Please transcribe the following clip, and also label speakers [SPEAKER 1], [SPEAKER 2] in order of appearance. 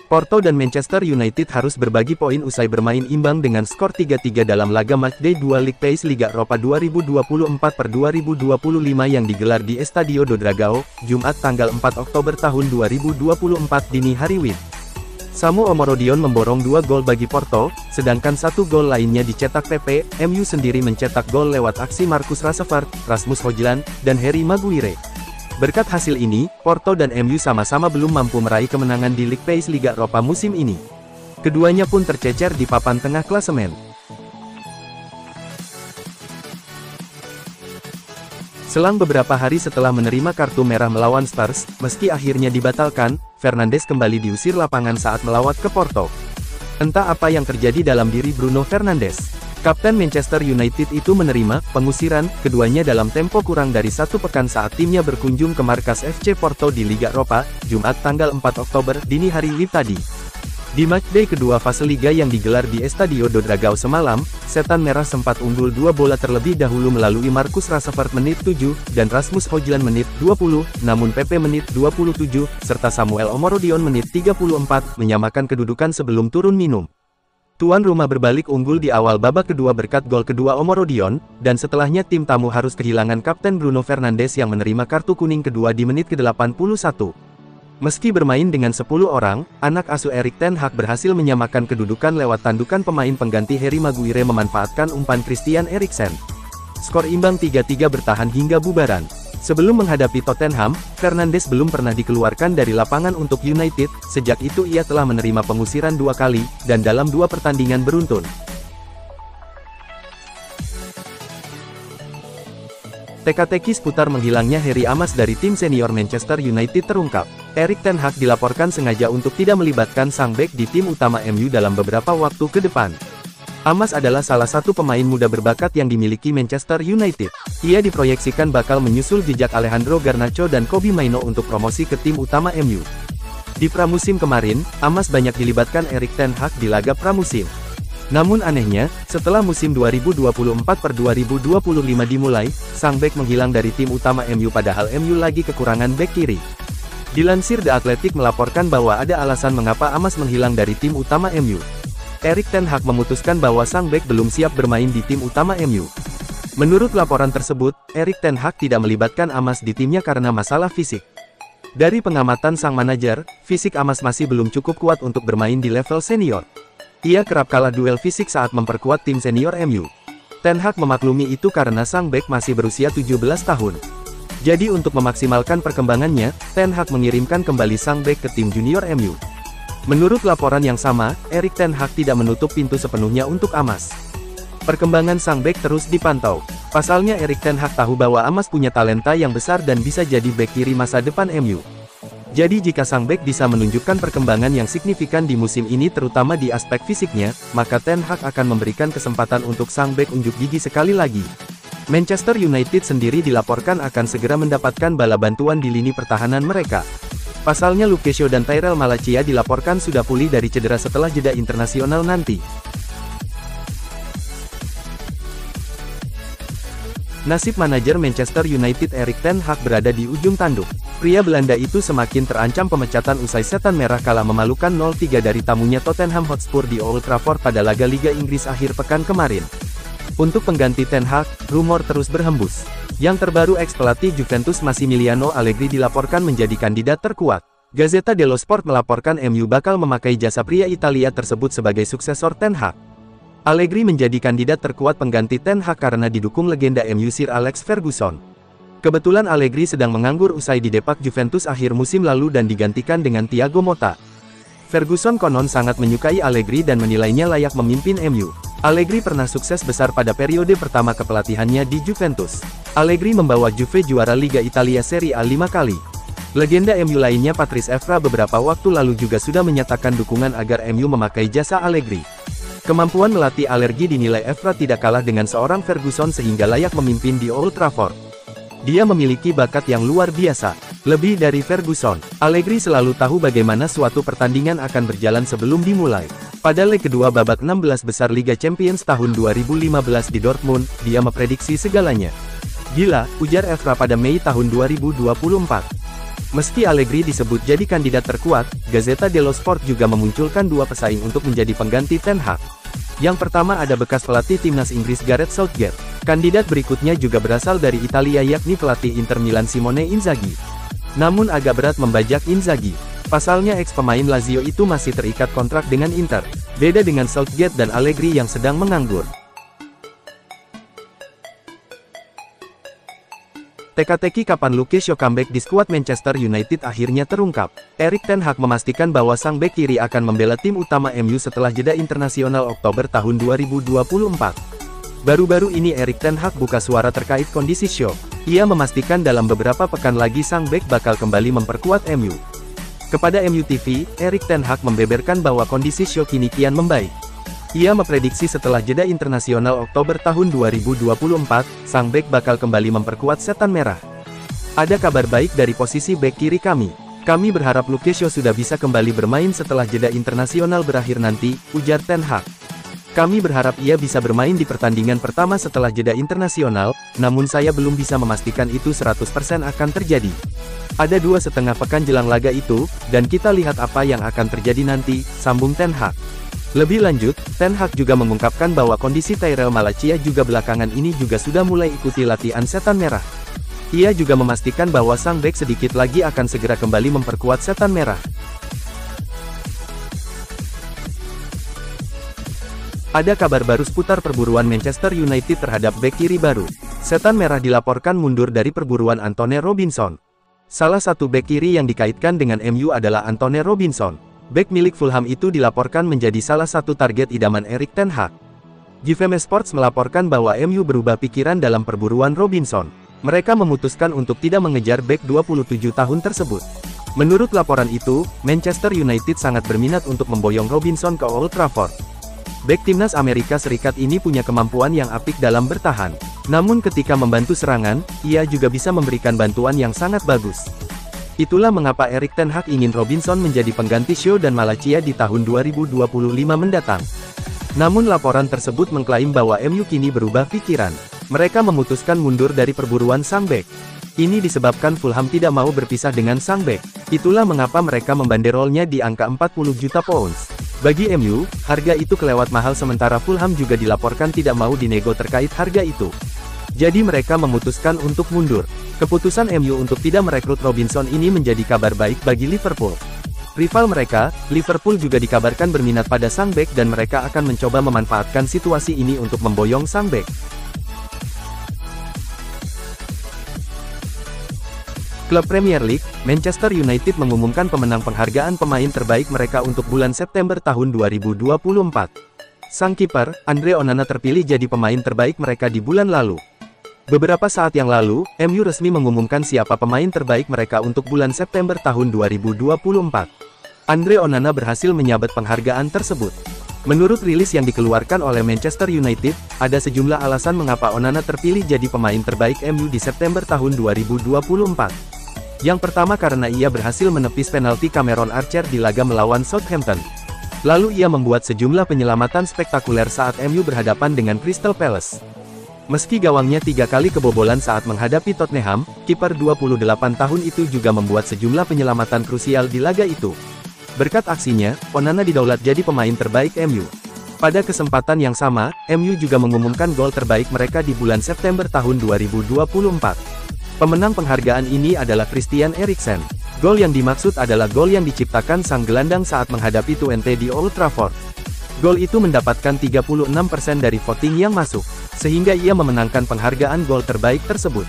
[SPEAKER 1] Porto dan Manchester United harus berbagi poin usai bermain imbang dengan skor 3-3 dalam laga Matchday 2 League Pace Liga Eropa 2024/2025 yang digelar di Estadio do Dragão, Jumat tanggal 4 Oktober tahun 2024 dini hari WIB. Samu Omorodion memborong 2 gol bagi Porto, sedangkan 1 gol lainnya dicetak PP. MU sendiri mencetak gol lewat aksi Marcus Rashford, Rasmus Hojlund, dan Harry Maguire. Berkat hasil ini, Porto dan MU sama-sama belum mampu meraih kemenangan di League Pace Liga Eropa musim ini. Keduanya pun tercecer di papan tengah klasemen. Selang beberapa hari setelah menerima kartu merah melawan Spurs, meski akhirnya dibatalkan, Fernandes kembali diusir lapangan saat melawat ke Porto. Entah apa yang terjadi dalam diri Bruno Fernandes. Kapten Manchester United itu menerima pengusiran keduanya dalam tempo kurang dari 1 pekan saat timnya berkunjung ke markas FC Porto di Liga Eropa, Jumat tanggal 4 Oktober dini hari WIB tadi. Di matchday kedua fase Liga yang digelar di Estadio do Dragão semalam, Setan Merah sempat unggul 2 bola terlebih dahulu melalui Marcus Rashford menit 7, dan Rasmus Hojlund menit 20, namun PP menit 27, serta Samuel Omorodion menit 34, menyamakan kedudukan sebelum turun minum. Tuan rumah berbalik unggul di awal babak kedua berkat gol kedua Omorodion, dan setelahnya tim tamu harus kehilangan Kapten Bruno Fernandes yang menerima kartu kuning kedua di menit ke-81. Meski bermain dengan 10 orang, anak asuh Erik ten Hag berhasil menyamakan kedudukan lewat tandukan pemain pengganti Harry Maguire memanfaatkan umpan Christian Eriksen. Skor imbang 3-3 bertahan hingga bubaran. Sebelum menghadapi Tottenham, Fernandes belum pernah dikeluarkan dari lapangan untuk United, sejak itu ia telah menerima pengusiran 2 kali, dan dalam 2 pertandingan beruntun. Teka-teki seputar menghilangnya Harry Amas dari tim senior Manchester United terungkap. Erik ten Hag dilaporkan sengaja untuk tidak melibatkan sang bek di tim utama MU dalam beberapa waktu ke depan. Amas adalah salah satu pemain muda berbakat yang dimiliki Manchester United. Ia diproyeksikan bakal menyusul jejak Alejandro Garnacho dan Kobbie Mainoo untuk promosi ke tim utama MU. Di pramusim kemarin, Amas banyak dilibatkan Erik ten Hag di laga pramusim. Namun anehnya, setelah musim 2024/2025 dimulai, sang bek menghilang dari tim utama MU padahal MU lagi kekurangan bek kiri. Dilansir The Athletic melaporkan bahwa ada alasan mengapa Amas menghilang dari tim utama MU. Erik ten Hag memutuskan bahwa sang bek belum siap bermain di tim utama MU. Menurut laporan tersebut, Erik ten Hag tidak melibatkan Amas di timnya karena masalah fisik. Dari pengamatan sang manajer, fisik Amas masih belum cukup kuat untuk bermain di level senior. Ia kerap kalah duel fisik saat memperkuat tim senior MU. Ten Hag memaklumi itu karena sang bek masih berusia 17 tahun. Jadi untuk memaksimalkan perkembangannya, Ten Hag mengirimkan kembali sang bek ke tim junior MU. Menurut laporan yang sama, Erik ten Hag tidak menutup pintu sepenuhnya untuk Amas. Perkembangan sang bek terus dipantau. Pasalnya Erik ten Hag tahu bahwa Amas punya talenta yang besar dan bisa jadi bek kiri masa depan MU. Jadi jika sang bek bisa menunjukkan perkembangan yang signifikan di musim ini terutama di aspek fisiknya, maka Ten Hag akan memberikan kesempatan untuk sang bek unjuk gigi sekali lagi. Manchester United sendiri dilaporkan akan segera mendapatkan bala bantuan di lini pertahanan mereka. Pasalnya Luke Shaw dan Tyrell Malacia dilaporkan sudah pulih dari cedera setelah jeda internasional nanti. Nasib manajer Manchester United Erik ten Hag berada di ujung tanduk. Pria Belanda itu semakin terancam pemecatan usai Setan Merah kalah memalukan 0-3 dari tamunya Tottenham Hotspur di Old Trafford pada laga Liga Inggris akhir pekan kemarin. Untuk pengganti ten Hag, rumor terus berhembus. Yang terbaru ex-pelatih Juventus Massimiliano Allegri dilaporkan menjadi kandidat terkuat. Gazzetta dello Sport melaporkan MU bakal memakai jasa pria Italia tersebut sebagai suksesor Ten Hag. Allegri menjadi kandidat terkuat pengganti Ten Hag karena didukung legenda MU Sir Alex Ferguson. Kebetulan Allegri sedang menganggur usai didepak Juventus akhir musim lalu dan digantikan dengan Thiago Motta. Ferguson konon sangat menyukai Allegri dan menilainya layak memimpin MU. Allegri pernah sukses besar pada periode pertama kepelatihannya di Juventus. Allegri membawa Juve juara Liga Italia Serie A 5 kali. Legenda MU lainnya Patrice Evra beberapa waktu lalu juga sudah menyatakan dukungan agar MU memakai jasa Allegri. Kemampuan melatih Allegri dinilai Evra tidak kalah dengan seorang Ferguson sehingga layak memimpin di Old Trafford. Dia memiliki bakat yang luar biasa. Lebih dari Ferguson, Allegri selalu tahu bagaimana suatu pertandingan akan berjalan sebelum dimulai. Pada leg kedua babak 16 besar Liga Champions tahun 2015 di Dortmund, dia memprediksi segalanya. Gila, ujar Evra pada Mei tahun 2024. Meski Allegri disebut jadi kandidat terkuat, Gazzetta dello Sport juga memunculkan dua pesaing untuk menjadi pengganti Ten Hag. Yang pertama ada bekas pelatih timnas Inggris Gareth Southgate. Kandidat berikutnya juga berasal dari Italia yakni pelatih Inter Milan Simone Inzaghi. Namun agak berat membajak Inzaghi. Pasalnya ex pemain Lazio itu masih terikat kontrak dengan Inter. Beda dengan Southgate dan Allegri yang sedang menganggur. Teka-teki kapan Luke Shaw comeback di skuad Manchester United akhirnya terungkap. Erik ten Hag memastikan bahwa sang bek kiri akan membela tim utama MU setelah jeda internasional Oktober tahun 2024. Baru-baru ini Erik ten Hag buka suara terkait kondisi Shaw. Ia memastikan dalam beberapa pekan lagi sang bek bakal kembali memperkuat MU. Kepada MU TV, Erik ten Hag membeberkan bahwa kondisi Shaw kini kian membaik. Ia memprediksi setelah jeda internasional Oktober tahun 2024, sang bek bakal kembali memperkuat Setan Merah. Ada kabar baik dari posisi bek kiri kami. Kami berharap Luke Shaw sudah bisa kembali bermain setelah jeda internasional berakhir nanti, ujar ten Hag. Kami berharap ia bisa bermain di pertandingan pertama setelah jeda internasional, namun saya belum bisa memastikan itu 100% akan terjadi. Ada 2,5 pekan jelang laga itu, dan kita lihat apa yang akan terjadi nanti, sambung ten Hag. Lebih lanjut, ten Hag juga mengungkapkan bahwa kondisi Tyrell Malacia juga belakangan ini juga sudah mulai ikuti latihan Setan Merah. Ia juga memastikan bahwa sang bek sedikit lagi akan segera kembali memperkuat Setan Merah. Ada kabar baru seputar perburuan Manchester United terhadap bek kiri baru. Setan Merah dilaporkan mundur dari perburuan Antonee Robinson. Salah satu bek kiri yang dikaitkan dengan MU adalah Antonee Robinson. Bek milik Fulham itu dilaporkan menjadi salah satu target idaman Erik ten Hag. GVM Sports melaporkan bahwa MU berubah pikiran dalam perburuan Robinson. Mereka memutuskan untuk tidak mengejar bek 27 tahun tersebut. Menurut laporan itu, Manchester United sangat berminat untuk memboyong Robinson ke Old Trafford. Bek timnas Amerika Serikat ini punya kemampuan yang apik dalam bertahan. Namun ketika membantu serangan, ia juga bisa memberikan bantuan yang sangat bagus. Itulah mengapa Erik ten Hag ingin Robinson menjadi pengganti Shaw dan Malacia di tahun 2025 mendatang. Namun laporan tersebut mengklaim bahwa MU kini berubah pikiran. Mereka memutuskan mundur dari perburuan sang bek. Ini disebabkan Fulham tidak mau berpisah dengan sang bek. Itulah mengapa mereka membanderolnya di angka 40 juta pounds. Bagi MU, harga itu kelewat mahal sementara Fulham juga dilaporkan tidak mau dinego terkait harga itu. Jadi mereka memutuskan untuk mundur. Keputusan MU untuk tidak merekrut Robinson ini menjadi kabar baik bagi Liverpool. Rival mereka, Liverpool juga dikabarkan berminat pada sang bek dan mereka akan mencoba memanfaatkan situasi ini untuk memboyong sang bek. Klub Premier League, Manchester United mengumumkan pemenang penghargaan pemain terbaik mereka untuk bulan September tahun 2024. Sang kiper, Andre Onana terpilih jadi pemain terbaik mereka di bulan lalu. Beberapa saat yang lalu, MU resmi mengumumkan siapa pemain terbaik mereka untuk bulan September tahun 2024. Andre Onana berhasil menyabet penghargaan tersebut. Menurut rilis yang dikeluarkan oleh Manchester United, ada sejumlah alasan mengapa Onana terpilih jadi pemain terbaik MU di September tahun 2024. Yang pertama karena ia berhasil menepis penalti Cameron Archer di laga melawan Southampton. Lalu ia membuat sejumlah penyelamatan spektakuler saat MU berhadapan dengan Crystal Palace. Meski gawangnya 3 kali kebobolan saat menghadapi Tottenham, kiper 28 tahun itu juga membuat sejumlah penyelamatan krusial di laga itu. Berkat aksinya, Onana didaulat jadi pemain terbaik MU. Pada kesempatan yang sama, MU juga mengumumkan gol terbaik mereka di bulan September tahun 2024. Pemenang penghargaan ini adalah Christian Eriksen. Gol yang dimaksud adalah gol yang diciptakan sang gelandang saat menghadapi Twente di Old Trafford. Gol itu mendapatkan 36% dari voting yang masuk, sehingga ia memenangkan penghargaan gol terbaik tersebut.